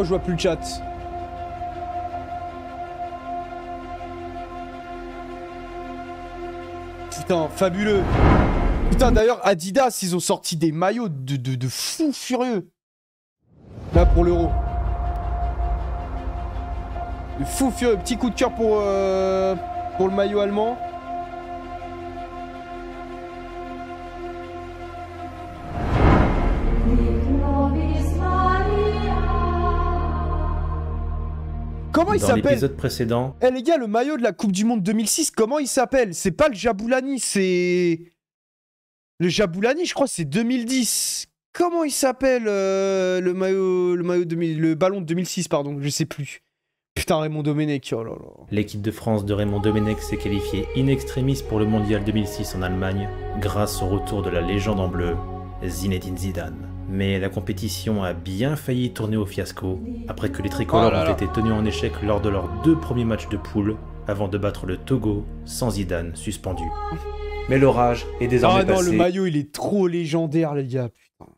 Oh, je vois plus le chat. Putain, fabuleux. Putain, d'ailleurs, Adidas, ils ont sorti des maillots de fous furieux. Là, pour l'Euro. De fous furieux. Petit coup de cœur pour le maillot allemand. Comment il s'appelle? Dans l'épisode précédent... Eh les gars, le maillot de la Coupe du Monde 2006, comment il s'appelle? C'est pas le Jaboulani, c'est... Le Jaboulani, je crois, c'est 2010. Comment il s'appelle le ballon de 2006, pardon, je sais plus. Putain, Raymond Domenech, oh là là. L'équipe de France de Raymond Domenech s'est qualifiée in extremis pour le Mondial 2006 en Allemagne, grâce au retour de la légende en bleu, Zinedine Zidane. Mais la compétition a bien failli tourner au fiasco, après que les tricolores ont été tenus en échec lors de leurs 2 premiers matchs de poule, avant de battre le Togo, sans Zidane suspendu. Mais l'orage est désormais passé. Ah non, le maillot, il est trop légendaire, les gars, putain.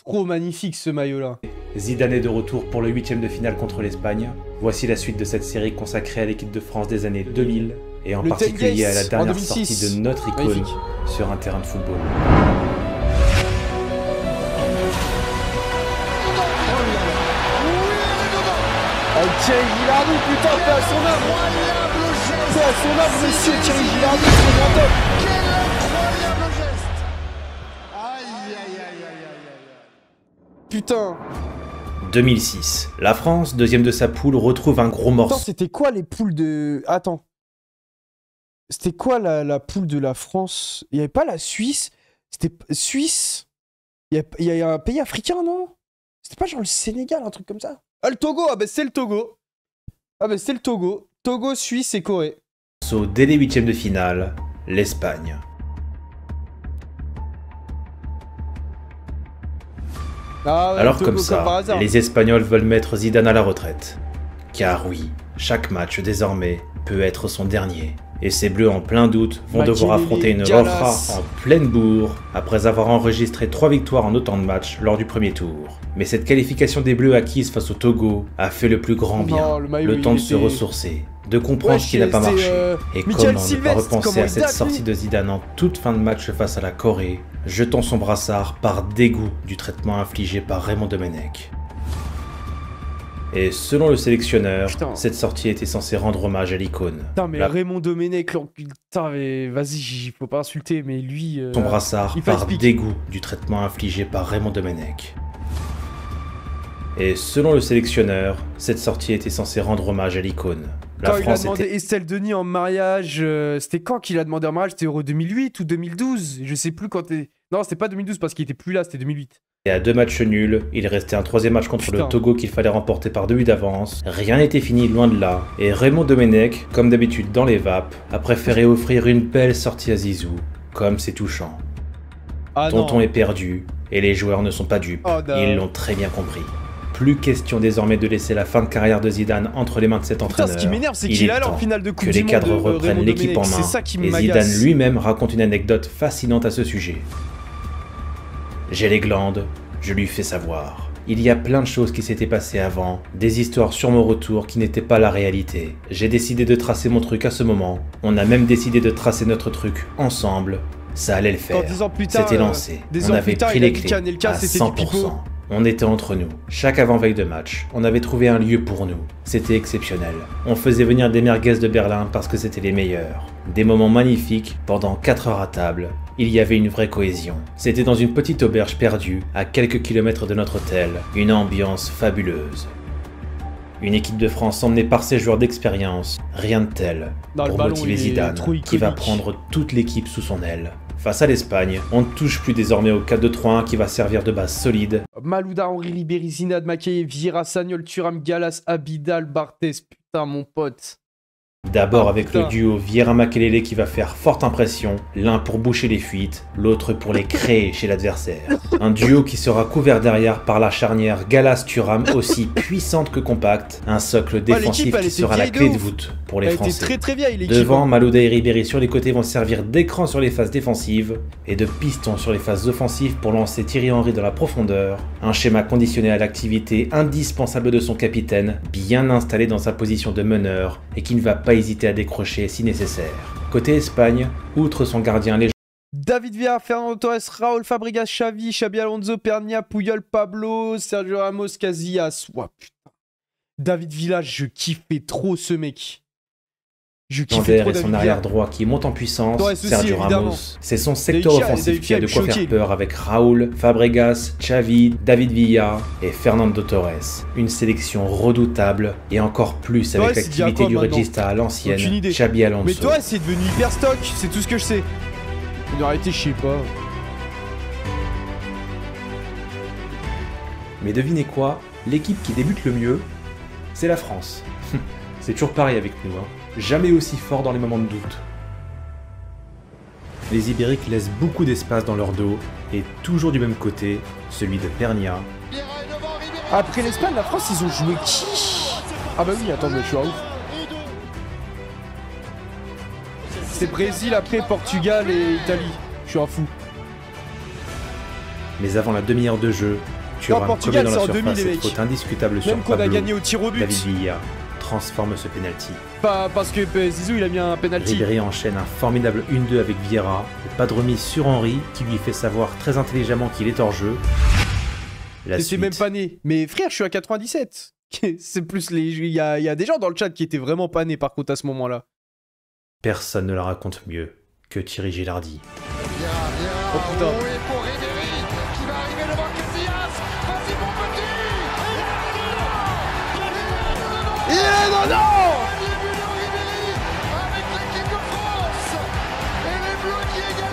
Trop magnifique, ce maillot-là. Zidane est de retour pour le 8e de finale contre l'Espagne. Voici la suite de cette série consacrée à l'équipe de France des années 2000, et en particulier à la dernière sortie de notre icône sur un terrain de football. Oh, Thierry Gilardi, putain, paix à son âme. Paix à son âme, monsieur Thierry Gilardi, c'est grand top. Quel incroyable geste. Aïe, aïe, aïe, aïe, aïe. Putain. 2006. La France, deuxième de sa poule, retrouve un gros morceau. Attends, c'était quoi les poules de... Attends. C'était quoi la poule de la France? Il n'y avait pas la Suisse? C'était Suisse? Il y a un pays africain, non? C'était pas genre le Sénégal, un truc comme ça? Ah, le Togo, ah bah c'est le Togo. Ah bah c'est le Togo. Togo, Suisse et Corée. Dès les 8e de finale, l'Espagne. Ah ouais, alors Togo, comme ça, les Espagnols veulent mettre Zidane à la retraite. Car oui, chaque match désormais peut être son dernier. Et ces Bleus en plein doute vont devoir affronter une Roja en pleine bourre après avoir enregistré 3 victoires en autant de matchs lors du premier tour. Mais cette qualification des Bleus acquise face au Togo a fait le plus grand bien, le temps de se ressourcer, de comprendre ce qui n'a pas marché. Et comment ne pas repenser à cette sortie de Zidane en toute fin de match face à la Corée, jetant son brassard par dégoût du traitement infligé par Raymond Domenech. Et selon le sélectionneur, cette sortie était censée rendre hommage à l'icône. Putain, mais Raymond Domenech, putain, mais vas-y, faut pas insulter, mais lui... Son brassard par dégoût du traitement infligé par Raymond Domenech. Et selon le sélectionneur, cette sortie était censée rendre hommage à l'icône. Quand il a demandé Estelle Denis en mariage, c'était quand qu'il a demandé en mariage? C'était Euro 2008 ou 2012? Je sais plus quand t'es... Non, c'était pas 2012 parce qu'il était plus là, c'était 2008. Et à 2 matchs nuls, il restait un 3e match contre le Togo qu'il fallait remporter par 2 buts d'avance. Rien n'était fini, loin de là. Et Raymond Domenech, comme d'habitude dans les vapes, a préféré offrir une belle sortie à Zizou. Comme c'est touchant. Tonton est perdu, et les joueurs ne sont pas dupes. Ils l'ont très bien compris. Plus question désormais de laisser la fin de carrière de Zidane entre les mains de cet entraîneur. Putain, ce qui m'énerve, c'est qu'il est là en finale de Coupe du Monde. Que les cadres reprennent l'équipe en main. Et Zidane lui-même raconte une anecdote fascinante à ce sujet. J'ai les glandes, je lui fais savoir. Il y a plein de choses qui s'étaient passées avant, des histoires sur mon retour qui n'étaient pas la réalité. J'ai décidé de tracer mon truc à ce moment. On a même décidé de tracer notre truc ensemble. Ça allait le faire. C'était lancé. On avait pris les clés à 100%. On était entre nous. Chaque avant-veille de match, on avait trouvé un lieu pour nous. C'était exceptionnel. On faisait venir des merguez de Berlin parce que c'était les meilleurs. Des moments magnifiques pendant 4 heures à table. Il y avait une vraie cohésion. C'était dans une petite auberge perdue, à quelques kilomètres de notre hôtel. Une ambiance fabuleuse. Une équipe de France emmenée par ses joueurs d'expérience. Rien de tel pour motiver Zidane, qui va prendre toute l'équipe sous son aile. Face à l'Espagne, on ne touche plus désormais au 4-2-3-1 qui va servir de base solide. Malouda, Henri Ribéry, Zinad, Makaye, Vieira, Sagnol, Thuram, Galas, Abidal, Barthez, putain mon pote. D'abord avec le duo Vieira-Makelele qui va faire forte impression, l'un pour boucher les fuites, l'autre pour les créer chez l'adversaire. Un duo qui sera couvert derrière par la charnière Gallas-Thuram aussi puissante que compacte, un socle défensif qui sera la clé de voûte pour les Français. Très vieille, devant, Malouda et Ribéry sur les côtés vont servir d'écran sur les phases défensives et de piston sur les phases offensives pour lancer Thierry Henry dans la profondeur, un schéma conditionné à l'activité indispensable de son capitaine, bien installé dans sa position de meneur et qui ne va pas hésiter à décrocher si nécessaire. Côté Espagne, outre son gardien légendaire, David Villa, Fernando Torres, Raúl Fabregas, Xabi Alonso, Pernia, Puyol, Pablo, Sergio Ramos, Casillas. Ouah, putain. David Villa, je kiffais trop ce mec. Je kiffais trop et son arrière droit qui monte en puissance, Sergio Ramos. C'est son secteur offensif qui a de quoi faire peur avec Raúl, Fabregas, Xavi, David Villa et Fernando Torres. Une sélection redoutable et encore plus avec l'activité du Regista à l'ancienne, Xabi Alonso. Mais toi, c'est devenu hyper stock, c'est tout ce que je sais. En réalité, je sais pas. Mais devinez quoi? L'équipe qui débute le mieux, c'est la France. C'est toujours pareil avec nous, hein. Jamais aussi fort dans les moments de doute. Les Ibériques laissent beaucoup d'espace dans leur dos, et toujours du même côté, celui de Pernia. Après l'Espagne, la France, ils ont joué qui? Ah bah oui, attends, mais je suis un ouf. C'est Brésil, après Portugal et Italie. Je suis un fou. Mais avant la demi-heure de jeu, Thuram commet dans la surface cette faute indiscutable sur Pablo. Même qu'on a gagné au tir au but. David Villa transforme ce penalty. Pas parce que Zizou il a mis un penalty. Ribéry enchaîne un formidable 1-2 avec Vieira, et pas de remise sur Henry qui lui fait savoir très intelligemment qu'il est hors jeu. C'est même pas né. Mais frère, je suis à 97. C'est plus les. Il y a des gens dans le chat qui étaient vraiment pas nés par contre à ce moment-là. Personne ne la raconte mieux que Thierry Gilardi. Oh putain. Non.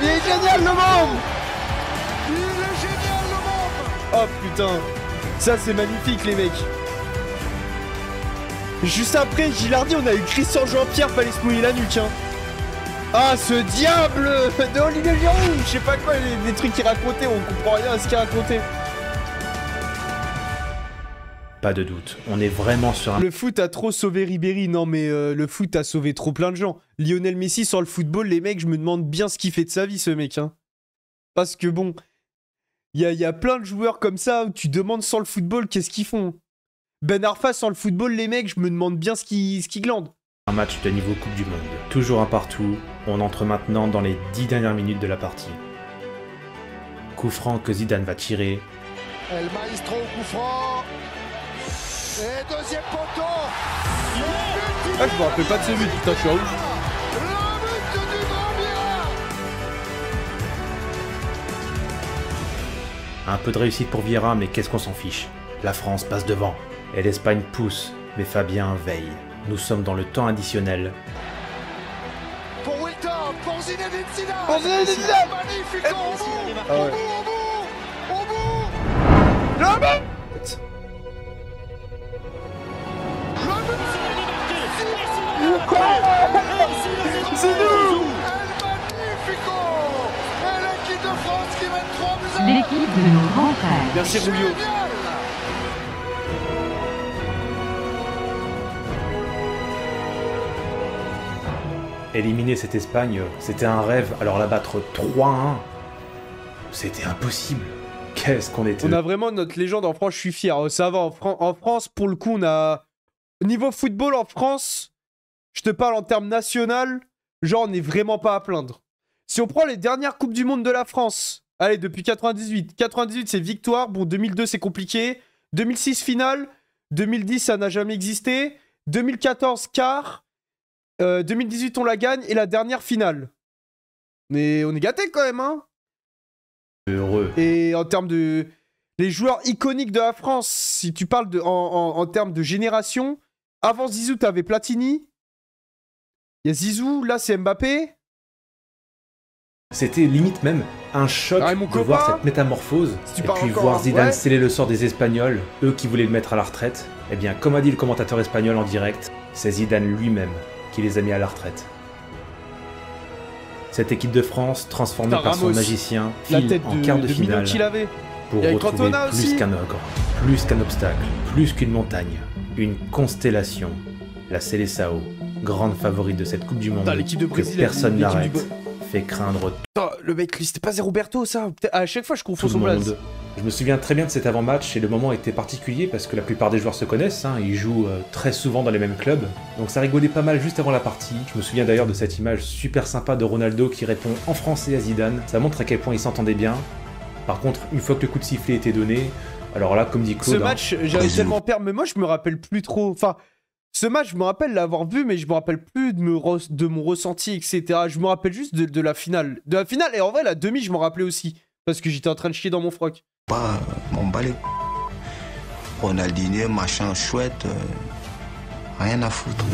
Il est génial le môme. Oh putain. Ça c'est magnifique les mecs. Juste après Gilardi on a eu Christian Jean-Pierre, fallait se mouiller la nuque hein. Ah ce diable de Olivier Giroud. Je sais pas quoi, les trucs qu'il racontait, on comprend rien à ce qu'il racontait. Pas de doute, on est vraiment sur un... Le foot a trop sauvé Ribéry, non mais le foot a sauvé trop plein de gens. Lionel Messi sur le football, les mecs, je me demande bien ce qu'il fait de sa vie ce mec. Hein. Parce que bon, il y a plein de joueurs comme ça où tu demandes sans le football qu'est-ce qu'ils font. Ben Arfa sans le football, les mecs, je me demande bien ce qu'ils glandent. Un match de niveau Coupe du Monde, toujours un partout, on entre maintenant dans les 10 dernières minutes de la partie. Coup franc que Zidane va tirer. El Maestro coup franc. Et deuxième poteau. Ah, je me rappelle pas de ce but, putain, je suis un ouf. Le but du Grand Vieira. Un peu de réussite pour Vieira, mais qu'est-ce qu'on s'en fiche. La France passe devant, et l'Espagne pousse, mais Fabien veille. Nous sommes dans le temps additionnel. Pour Wilton, pour Zinedine Zidane. Magnifique au bout. Ah ouais. Au bout. Le but. C'est nous. Magnifico. Et l'équipe de France qui mène 3-0. L'équipe de nos grands frères. Merci Rubio. Éliminer cette Espagne, c'était un rêve, alors la battre 3-1, c'était impossible. Qu'est-ce qu'on était... On a vraiment notre légende en France, je suis fier. Ça va, en France, pour le coup, on a... Niveau football en France, je te parle en termes national, genre on n'est vraiment pas à plaindre. Si on prend les dernières Coupes du Monde de la France, allez, depuis 98. 98, c'est victoire. Bon, 2002, c'est compliqué. 2006, finale. 2010, ça n'a jamais existé. 2014, quart. 2018, on la gagne. Et la dernière, finale. Mais on est gâtés quand même, hein. Heureux. Et en termes de... Les joueurs iconiques de la France, si tu parles en termes de génération, avant Zizou, t'avais Platini. Il y a Zizou, là, c'est Mbappé. C'était limite même un choc de voir cette métamorphose et puis voir Zidane sceller le sort des Espagnols, eux qui voulaient le mettre à la retraite. Eh bien, comme a dit le commentateur espagnol en direct, c'est Zidane lui-même qui les a mis à la retraite. Cette équipe de France, transformée par son magicien, file en quart de finale pour retrouver plus qu'un ogre, plus qu'un obstacle, plus qu'une montagne, une constellation, la Seleção, grande favorite de cette Coupe du Monde que personne n'arrête, fait craindre le mec, c'était pas Roberto ça. À chaque fois je confonds son blaze. Je me souviens très bien de cet avant-match et le moment était particulier parce que la plupart des joueurs se connaissent, hein, ils jouent très souvent dans les mêmes clubs, donc ça rigolait pas mal juste avant la partie. Je me souviens d'ailleurs de cette image super sympa de Ronaldo qui répond en français à Zidane, ça montre à quel point ils s'entendaient bien. Par contre, une fois que le coup de sifflet était donné, alors là, comme dit Claude... Ce match, j'avais tellement peur, mais moi je me rappelle plus trop, enfin... Ce match, je me rappelle l'avoir vu, mais je me rappelle plus de mon ressenti, etc. Je me rappelle juste de la finale. De la finale, et en vrai, la demi, je m'en rappelais aussi. Parce que j'étais en train de chier dans mon froc. Pas m'emballer. Ronaldinho, machin chouette, rien à foutre.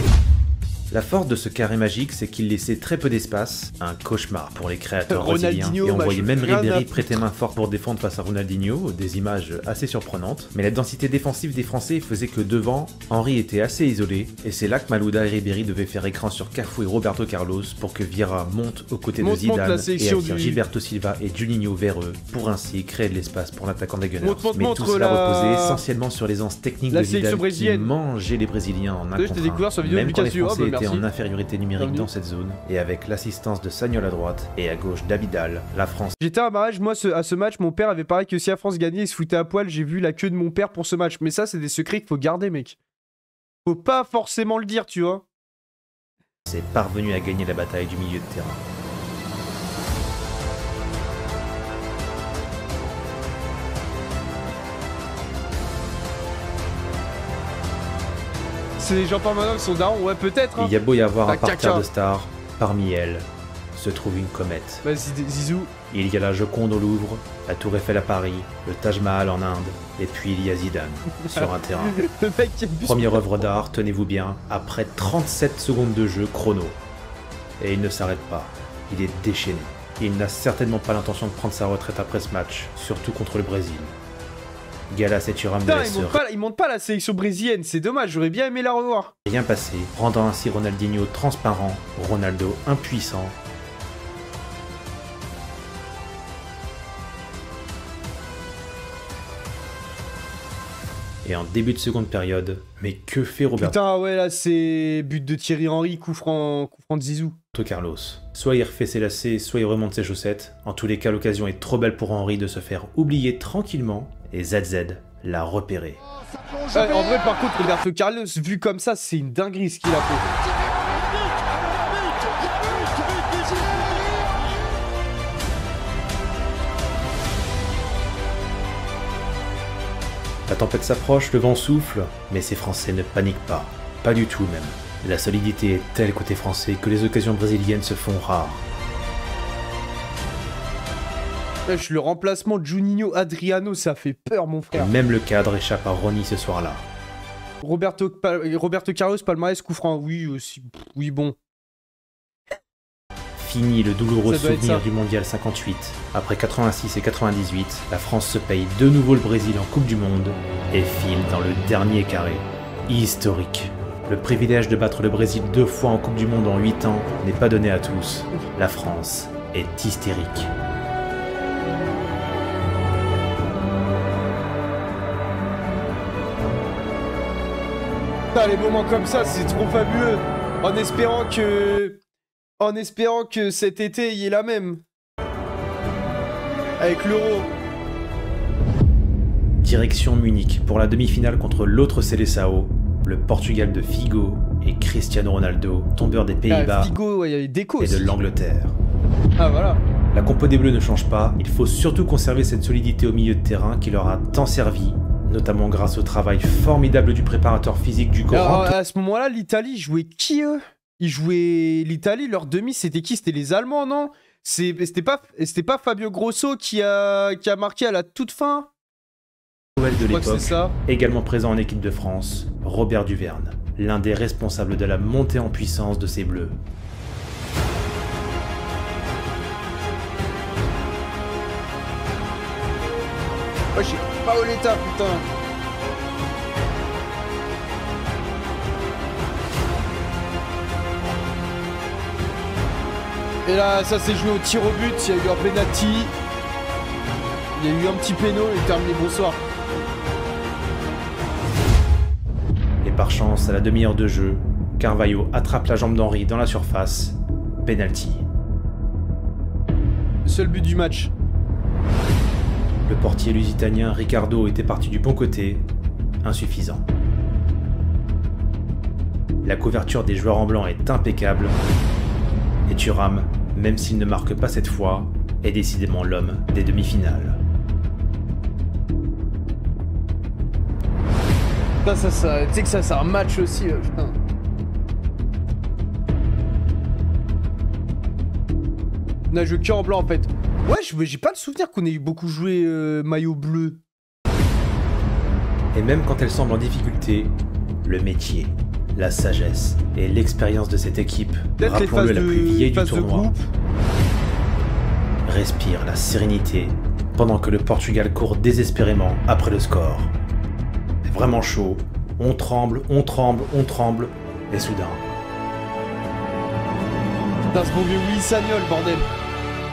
La force de ce carré magique, c'est qu'il laissait très peu d'espace, un cauchemar pour les créateurs brésiliens, et on voyait même Ribéry prêter main forte pour défendre face à Ronaldinho, des images assez surprenantes, mais la densité défensive des Français faisait que devant, Henry était assez isolé, et c'est là que Malouda et Ribéry devaient faire écran sur Cafu et Roberto Carlos pour que Vieira monte aux côtés de Zidane et attire Gilberto Silva et Juninho vers eux, pour ainsi créer de l'espace pour l'attaquant des Gunners. Mais tout cela reposait essentiellement sur l'aisance technique de Zidane qui mangeait les Brésiliens en un contre un, même quand les Français étaient en infériorité numérique dans cette zone, et avec l'assistance de Sagnol à droite et à gauche d'Abidal, la France. J'étais à un mariage, moi à ce match, mon père avait parlé que si la France gagnait, il se foutait à poil, j'ai vu la queue de mon père pour ce match. Mais ça, c'est des secrets qu'il faut garder, mec. Faut pas forcément le dire, tu vois. C'est parvenu à gagner la bataille du milieu de terrain. C'est les gens par maintenant qui sont down, ouais peut-être. Hein. Il y a beau y avoir un parterre de stars, parmi elles se trouve une comète. Vas-y Zizou. Il y a la Joconde au Louvre, la Tour Eiffel à Paris, le Taj Mahal en Inde, et puis il y a Zidane, sur un terrain. Le mec qui Première œuvre d'art, tenez-vous bien, après 37 secondes de jeu chrono. Et il ne s'arrête pas, il est déchaîné. Il n'a certainement pas l'intention de prendre sa retraite après ce match, surtout contre le Brésil. Gallas et Thuram il monte pas la sélection brésilienne, c'est dommage, j'aurais bien aimé la revoir. Rien passé, rendant ainsi Ronaldinho transparent, Ronaldo impuissant. Et en début de seconde période, mais que fait Roberto Putain ouais là c'est but de Thierry Henry, coup franc de Zizou. Carlos. Soit il refait ses lacets, soit il remonte ses chaussettes. En tous les cas, l'occasion est trop belle pour Henry de se faire oublier tranquillement, et ZZ l'a repéré. En vrai, par contre, Roberto Carlos, vu comme ça, c'est une dinguerie ce qu'il a fait. La tempête s'approche, le vent souffle, mais ces Français ne paniquent pas. Pas du tout même. La solidité est telle côté français que les occasions brésiliennes se font rares. Wesh, le remplacement de Juninho Adriano, ça fait peur mon frère. Et même le cadre échappe à Ronny ce soir-là. Roberto Carlos, palmarès, coup franc, oui aussi. Oui bon. Fini le douloureux souvenir du Mondial 58. Après 86 et 98, la France se paye de nouveau le Brésil en Coupe du Monde et file dans le dernier carré. Historique. Le privilège de battre le Brésil 2 fois en Coupe du Monde en 8 ans n'est pas donné à tous. La France est hystérique. Putain, les moments comme ça, c'est trop fabuleux. En espérant que cet été, il y ait la même. Avec l'Euro. Direction Munich pour la demi-finale contre l'autre Seleção, le Portugal de Figo et Cristiano Ronaldo, tombeur des Pays-Bas Figo, et de l'Angleterre. Ah voilà. La compo des Bleus ne change pas, il faut surtout conserver cette solidité au milieu de terrain qui leur a tant servi, notamment grâce au travail formidable du préparateur physique du corps. Alors, à ce moment-là, l'Italie jouait qui eux? Ils jouaient l'Italie, leur demi, c'était qui? C'était les Allemands, non? C'était pas Fabio Grosso qui a marqué à la toute fin? De l'époque, également présent en équipe de France, Robert Duverne, l'un des responsables de la montée en puissance de ces Bleus. Oh, je sais pas où l'état, putain. Et là, ça s'est joué au tir au but. Il y a eu un penalty. Il y a eu un petit péno et terminé. Bonsoir. Et par chance, à la demi-heure de jeu, Carvalho attrape la jambe d'Henry dans la surface. Penalty. Seul but du match. Le portier lusitanien Ricardo était parti du bon côté. Insuffisant. La couverture des joueurs en blanc est impeccable. Et Thuram, même s'il ne marque pas cette fois, est décidément l'homme des demi-finales. Tu sais que ça c'est un match aussi, putain. On a joué que en blanc en fait. Ouais, j'ai pas le souvenir qu'on ait eu beaucoup joué maillot bleu. Et même quand elle semble en difficulté, le métier, la sagesse et l'expérience de cette équipe, rappelons-le la plus vieille du tournoi, respire la sérénité pendant que le Portugal court désespérément après le score. C'est vraiment chaud, on tremble, et soudain... Putain, ce bon vieux Willy Sagnol, bordel,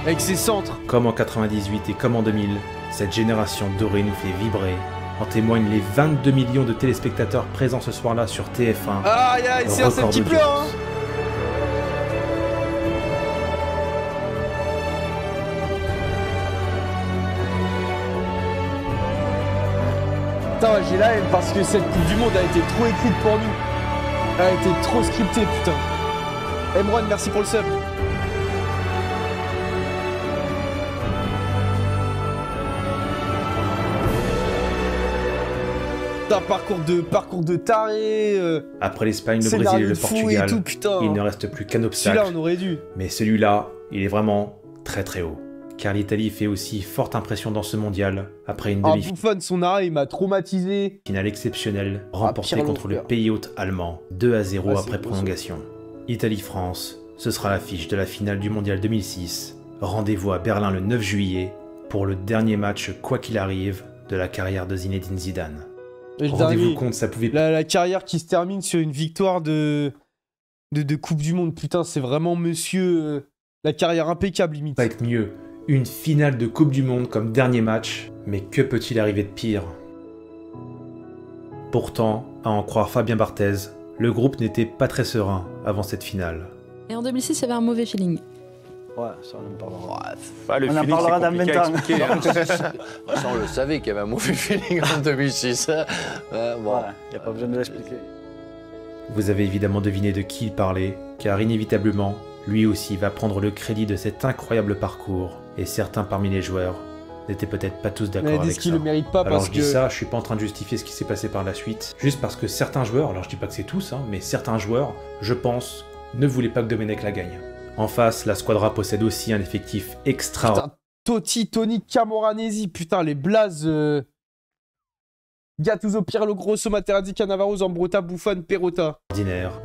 avec ses centres. Comme en 98 et comme en 2000, cette génération dorée nous fait vibrer. En témoignent les 22 millions de téléspectateurs présents ce soir-là sur TF1. Aïe aïe, c'est un qui pleure, hein. Putain, ouais, j'ai la haine parce que cette Coupe du Monde a été trop écrite pour nous. Elle a été trop scriptée, putain. Emron, merci pour le sub. Parcours de taré. Après l'Espagne, le Brésil et le Portugal, tout, il ne reste plus qu'un obstacle. Celui-là, on aurait dû. Mais celui-là, il est vraiment très très haut. Car l'Italie fait aussi forte impression dans ce mondial, après une demi-finale. Buffon, son arrêt, il m'a traumatisé. Finale exceptionnelle, remportée contre le pays hôte allemand, 2-0 après prolongation. Italie-France, ce sera l'affiche de la finale du mondial 2006. Rendez-vous à Berlin le 9 juillet, pour le dernier match, quoi qu'il arrive, de la carrière de Zinedine Zidane. Rendez-vous compte, ça pouvait... La carrière qui se termine sur une victoire de Coupe du Monde. Putain, c'est vraiment monsieur... la carrière impeccable, limite. Pas être mieux. Une finale de Coupe du Monde comme dernier match. Mais que peut-il arriver de pire? Pourtant, à en croire Fabien Barthez, le groupe n'était pas très serein avant cette finale. Et en 2006, il y avait un mauvais feeling. Ouais, ça on en parlera. On en parlera dans 20 ans. Ça, on le savait qu'il y avait un mauvais feeling en 2006. Bon, il n'y a pas besoin de l'expliquer. Vous avez évidemment deviné de qui il parlait, car inévitablement, lui aussi va prendre le crédit de cet incroyable parcours, et certains parmi les joueurs n'étaient peut-être pas tous d'accord avec ça. Le mérite pas. Alors parce je dis ça, je suis pas en train de justifier ce qui s'est passé par la suite, juste parce que certains joueurs, alors je dis pas que c'est tous, mais certains joueurs, je pense, ne voulaient pas que Domenech la gagne. En face, la squadra possède aussi un effectif extraordinaire. Putain, Totti, Toni, Camoranesi, putain, les blazes... Gattuso, Pirlo, Grosso, Materazzi, Cannavaro, Zambrotta, Buffon, Perrotta.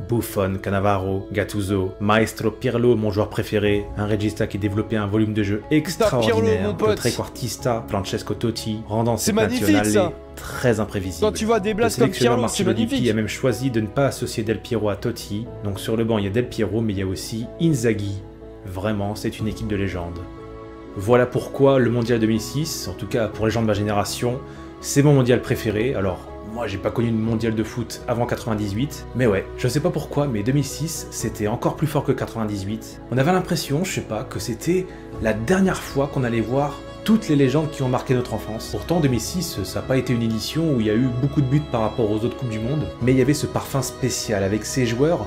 Buffon, Cannavaro, Gattuso, Maestro Pirlo, mon joueur préféré, un regista qui développait un volume de jeu extraordinaire, le trequartista, Francesco Totti, rendant cette nationale très imprévisible. Quand tu vois des blagues comme Pirlo, c'est magnifique. Il a même choisi de ne pas associer Del Piero à Totti, donc sur le banc il y a Del Piero, mais il y a aussi Inzaghi. Vraiment, c'est une équipe de légende. Voilà pourquoi le mondial 2006, en tout cas pour les gens de ma génération, c'est mon mondial préféré. Alors, moi j'ai pas connu de mondial de foot avant 98, mais ouais, je sais pas pourquoi, mais 2006, c'était encore plus fort que 98. On avait l'impression, je sais pas, que c'était la dernière fois qu'on allait voir toutes les légendes qui ont marqué notre enfance. Pourtant, 2006, ça n'a pas été une édition où il y a eu beaucoup de buts par rapport aux autres Coupes du Monde, mais il y avait ce parfum spécial avec ces joueurs.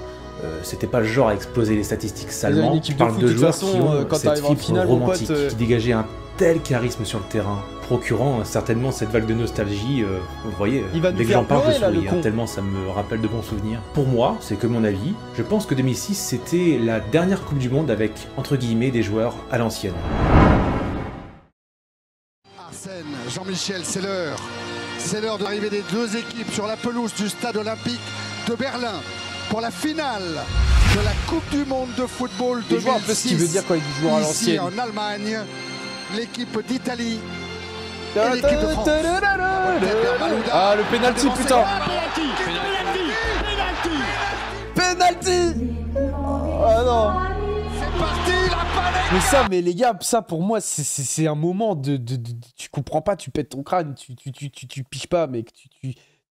C'était pas le genre à exploser les statistiques salement. Je parle de joueurs qui ont cette fibre romantique, qui dégageait un tel charisme sur le terrain, procurant certainement cette vague de nostalgie. Vous voyez, dès que j'en parle, je souris, tellement ça me rappelle de bons souvenirs. Pour moi, c'est que mon avis, je pense que 2006, c'était la dernière Coupe du Monde avec, entre guillemets, des joueurs à l'ancienne. Arsène, Jean-Michel, c'est l'heure. C'est l'heure de l'arrivée des deux équipes sur la pelouse du stade olympique de Berlin pour la finale de la Coupe du Monde de football 2006. Je vois un peu ce qu'il veut dire quand il dit joueur à l'ancienne. Ici en Allemagne, l'équipe d'Italie et l'équipe de France. Ah, le penalty, putain. Penalty. Ah non. C'est parti, la Mais ça, mais les gars, ça pour moi, c'est un moment de... Tu comprends pas, tu pètes ton crâne, tu piges pas, mec.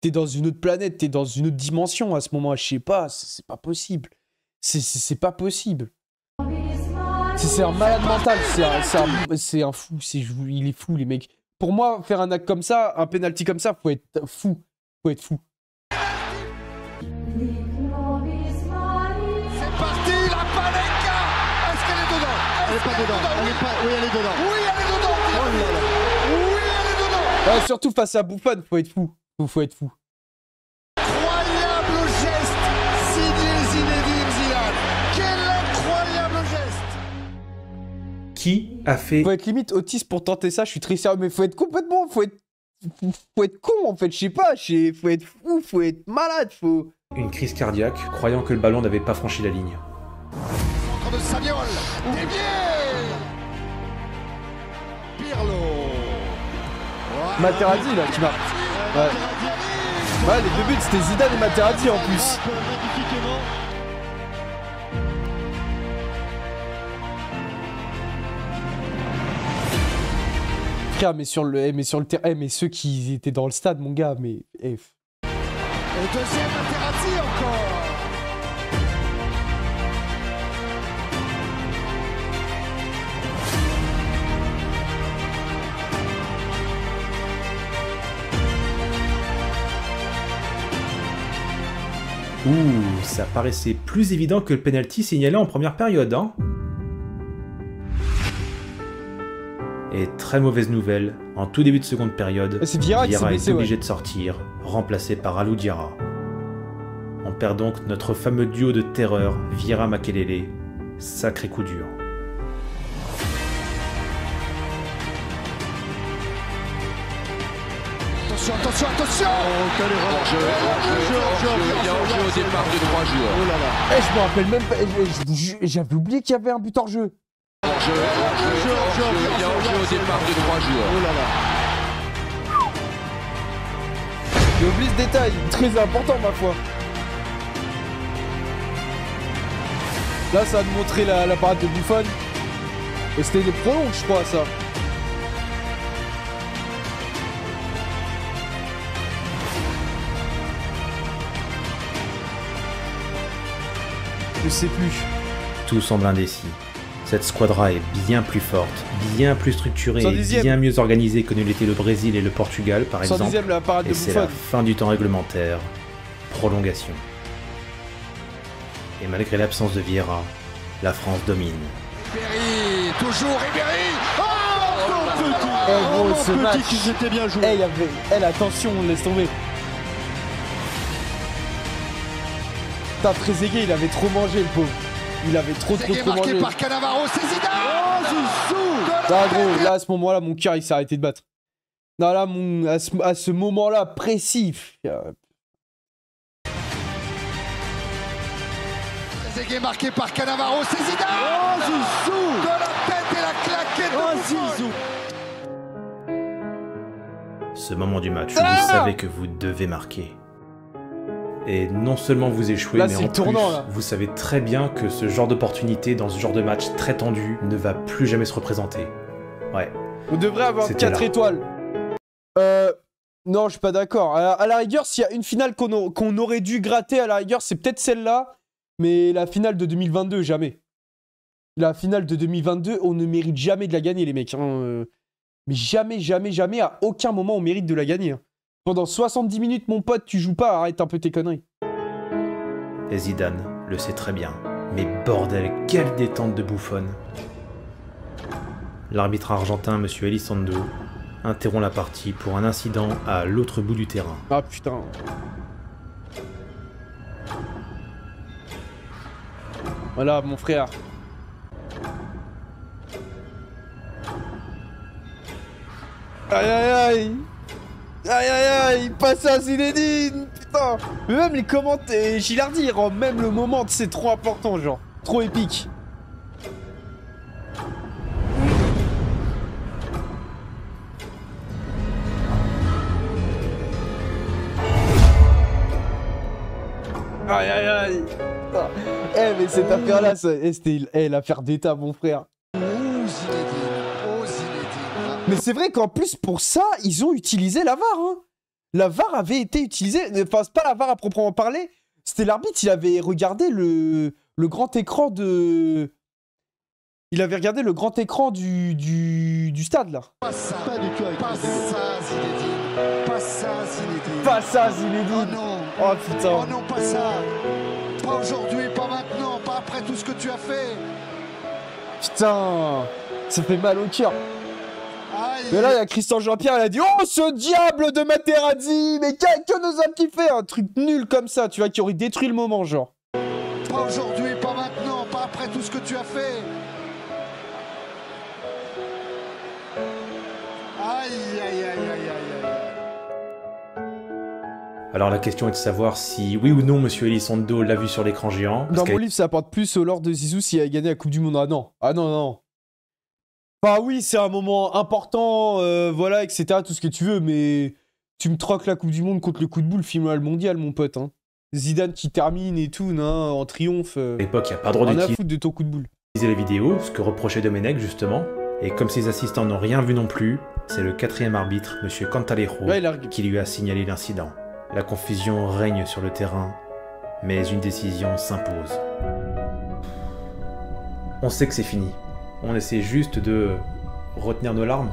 T'es dans une autre planète, t'es dans une autre dimension à ce moment-là, je sais pas, c'est pas possible. C'est pas possible. C'est un malade mental, c'est un fou, il est fou, les mecs. Pour moi, faire un acte comme ça, un penalty comme ça, faut être fou. Faut être fou. Elle est pas dedans. Oui, elle est dedans. Oui, elle est dedans. Oh là là. Oui, elle est dedans. Ouais, surtout face à Buffon, faut être fou. Faut être fou. Incroyable geste signé Zinedine Zidane. Quel incroyable geste. Qui a fait... Faut être limite autiste pour tenter ça, je suis très sérieux, mais faut être complètement... Faut être con, en fait, je sais pas. Faut être fou, faut être malade, faut... Une crise cardiaque, croyant que le ballon n'avait pas franchi la ligne. De Sagnol, dévié. Pirlo. Materazzi là qui marque. Ouais. Ouais, les deux buts c'était Zidane et Materazzi en plus. Frère, mais sur le terrain, mais ceux qui étaient dans le stade, mon gars, mais. Et deuxième Materazzi encore. Ouh, ça paraissait plus évident que le penalty signalé en première période, hein. Et très mauvaise nouvelle, en tout début de seconde période, Vieira est obligé de sortir, remplacé par Alou Diarra. On perd donc notre fameux duo de terreur, Vieira-Makelele. Sacré coup dur. Attention. Oh, quelle erreur. Il y a hors-jeu au départ de 3 joueurs. Oh là là. Eh, je me rappelle même pas. J'avais oublié qu'il y avait un but hors jeu. Il y a hors-jeu au départ de 3 joueurs. Oh là là. J'ai oublié ce détail, très important ma foi. Là, ça a montré la parade de Buffon. Et c'était des prolonges, je crois, ça. Je sais plus. Tout semble indécis. Cette squadra est bien plus forte, bien plus structurée et bien mieux organisée que ne l'était le Brésil et le Portugal, par exemple. La parade de et c'est la fin du temps réglementaire. Prolongation. Et malgré l'absence de Vieira, la France domine. Ribéry, toujours Ribéry. Oh, gros, ce match, qu'ils étaient bien joués. Attention, laisse tomber. Putain, Trezeguet, il avait trop mangé, le pauvre. Il avait trop mangé. Marqué par Cannavaro, c'est Zidane. Oh, Zizou. Là, gros, là, à ce moment-là, mon cœur, il s'est arrêté de battre. Non, là, à ce moment-là, précis. Trezeguet marqué par Cannavaro, c'est Zidane. Oh, Zizou. De la tête et la claquette de Zizou. Ce moment du match, vous savez que vous devez marquer. Et non seulement vous échouez, là, mais en plus, vous savez très bien que ce genre d'opportunité dans ce genre de match très tendu ne va plus jamais se représenter. Ouais. On devrait avoir 4 étoiles. Non, je suis pas d'accord. À la rigueur, s'il y a une finale qu'on aurait dû gratter, à la rigueur, c'est peut-être celle-là. Mais la finale de 2022, jamais. La finale de 2022, on ne mérite jamais de la gagner, les mecs. Hein. Mais jamais, à aucun moment, on mérite de la gagner. Hein. Pendant 70 minutes, mon pote, tu joues pas, arrête un peu tes conneries. Et Zidane le sait très bien. Mais bordel, quelle détente de Buffon. L'arbitre argentin, M. Elizondo, interrompt la partie pour un incident à l'autre bout du terrain. Ah putain. Voilà, mon frère. Aïe, passe à Zinedine, putain. Mais même les commentaires, Gilardi, même le moment, c'est trop important, genre. Trop épique. Aïe. Mais cette affaire-là, c'était l'affaire d'État, mon frère. Mais c'est vrai qu'en plus, pour ça, ils ont utilisé la VAR. Hein. La VAR avait été utilisée. Enfin, c'est pas la VAR à proprement parler. C'était l'arbitre, il avait regardé le grand écran de... Il avait regardé le grand écran du stade, là. Pas ça, pas du tout. Pas ça, Zinedine. Pas ça, Zinedine. Pas ça, Zinedine. Oh non. Oh putain. Oh non, pas ça. Pas aujourd'hui, pas maintenant, pas après tout ce que tu as fait. Putain. Ça fait mal au cœur. Aïe. Mais là, il y a Christian Jean-Pierre, il a dit « Oh, ce diable de Materazzi. Mais que nous a kiffé un truc nul comme ça, tu vois, qui aurait détruit le moment, genre. » Pas aujourd'hui, pas maintenant, pas après tout ce que tu as fait. Aïe, aïe, aïe, aïe, aïe, aïe. Alors la question est de savoir si, oui ou non, Monsieur Elizondo l'a vu sur l'écran géant. Dans mon livre, ça apporte plus au lore de Zizou s'il a gagné la Coupe du Monde. Ah non. Ah non, non. Enfin oui, c'est un moment important, voilà, etc., tout ce que tu veux, mais tu me troques la Coupe du Monde contre le coup de boule, filme-moi le mondial, mon pote. Hein. Zidane qui termine et tout, non, en triomphe. À l'époque, il n'y a pas droit rien à foutre de ton coup de boule. Les vidéos, ce que reprochait Domenech, justement. Et comme ses assistants n'ont rien vu non plus, c'est le 4e arbitre, Monsieur Cantalejo, qui lui a signalé l'incident. La confusion règne sur le terrain, mais une décision s'impose. On sait que c'est fini. On essaie juste de retenir nos larmes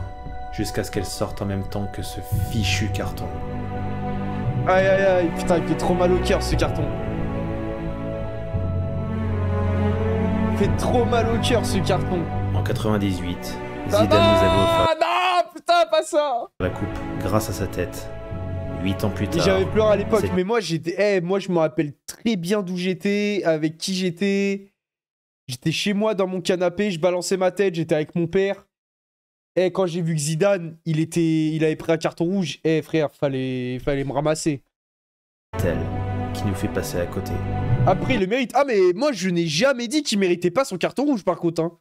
jusqu'à ce qu'elles sortent en même temps que ce fichu carton. Aïe aïe aïe, putain, il fait trop mal au cœur ce carton. Il fait trop mal au cœur ce carton. En 98, Zidane nous avait offert non, putain, pas ça. la coupe grâce à sa tête. 8 ans plus tard. J'avais pleuré à l'époque, mais moi j'étais, moi je me rappelle très bien d'où j'étais, avec qui j'étais. J'étais chez moi dans mon canapé, je balançais ma tête, j'étais avec mon père. Quand j'ai vu que Zidane, il avait pris un carton rouge, frère, fallait me ramasser. Tel qui nous fait passer à côté. Après, il le mérite. Ah, mais moi, je n'ai jamais dit qu'il méritait pas son carton rouge, par contre. Hein.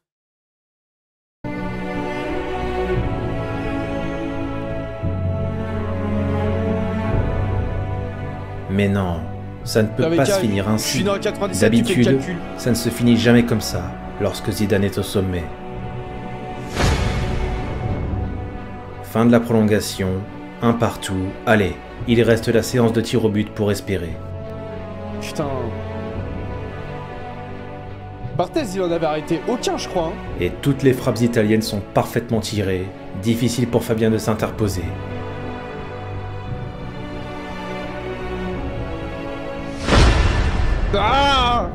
Mais non, ça ne peut pas se finir ainsi. Je suis dans 97, d'habitude, ça ne se finit jamais comme ça, lorsque Zidane est au sommet. Fin de la prolongation, un partout. Allez, il reste la séance de tir au but pour espérer. Putain. Barthez, il en avait arrêté aucun, je crois. Hein. Et toutes les frappes italiennes sont parfaitement tirées. Difficile pour Fabien de s'interposer. Ah,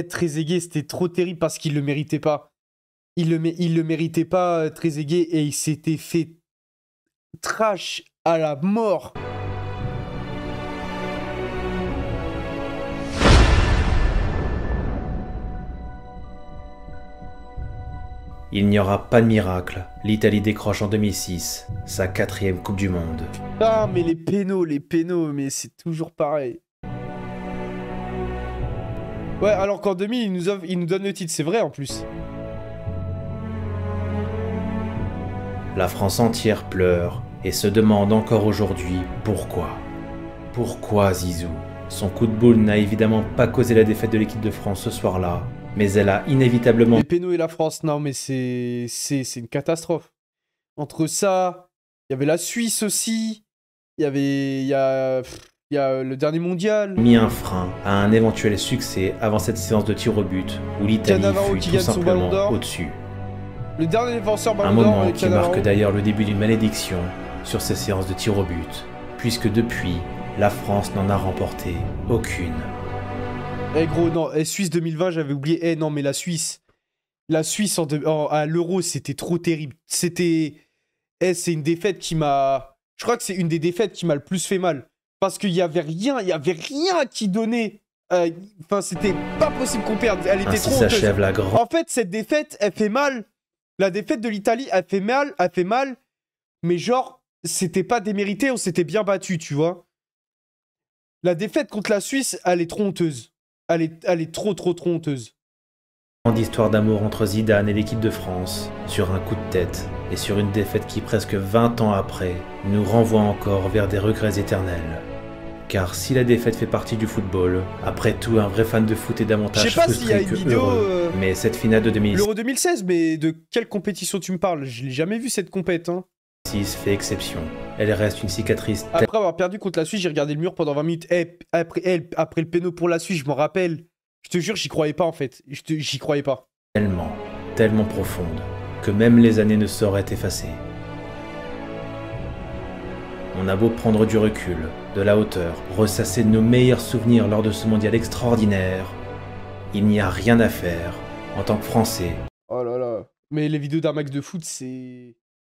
Trezeguet, c'était trop terrible parce qu'il le méritait pas. Il le méritait pas, Trezeguet, et il s'était fait trash à la mort. Il n'y aura pas de miracle. L'Italie décroche en 2006 sa 4e Coupe du Monde. Ah, mais les pénaux, mais c'est toujours pareil. Ouais, alors qu'en 2000, il nous donne le titre, c'est vrai en plus. La France entière pleure et se demande encore aujourd'hui pourquoi. Pourquoi Zizou? Son coup de boule n'a évidemment pas causé la défaite de l'équipe de France ce soir-là, mais elle a inévitablement... Les pénaux et la France, non mais c'est une catastrophe. Entre ça, il y avait la Suisse aussi, il y a le dernier mondial. Mis un frein à un éventuel succès avant cette séance de tir au but, où l'Italie fut tout simplement au-dessus. Le dernier défenseur Ballon d'Or. Un moment qui marque d'ailleurs le début d'une malédiction sur ces séances de tir au but, puisque depuis, la France n'en a remporté aucune. Gros, non, Suisse 2020, j'avais oublié. Non, mais la Suisse à l'Euro, c'était trop terrible. C'est une défaite qui m'a... Je crois que c'est une des défaites qui m'a le plus fait mal. Parce qu'il y avait rien qui donnait... Enfin, c'était pas possible qu'on perde. Elle était ainsi trop s'achève la grande... En fait, cette défaite, elle fait mal. La défaite de l'Italie, elle fait mal. Mais genre, c'était pas démérité, on s'était bien battu, tu vois. La défaite contre la Suisse, elle est trop honteuse. Elle est trop honteuse. Grande histoire d'amour entre Zidane et l'équipe de France, sur un coup de tête, et sur une défaite qui, presque 20 ans après, nous renvoie encore vers des regrets éternels. Car si la défaite fait partie du football, après tout, un vrai fan de foot est davantage frustré que heureux. Mais cette finale de 2006... L'Euro 2016, mais de quelle compétition tu me parles? Je l'ai jamais vu cette compète, hein. fait exception. Elle reste une cicatrice... Après avoir perdu contre la Suisse, j'ai regardé le mur pendant 20 minutes. Après le péno pour la Suisse, je m'en rappelle. Je te jure, j'y croyais pas, en fait. J'y croyais pas. Tellement profonde, que même les années ne sauraient effacer. On a beau prendre du recul, de la hauteur, ressasser nos meilleurs souvenirs lors de ce mondial extraordinaire, il n'y a rien à faire en tant que Français. Oh là là. Mais les vidéos d'un match de foot, c'est...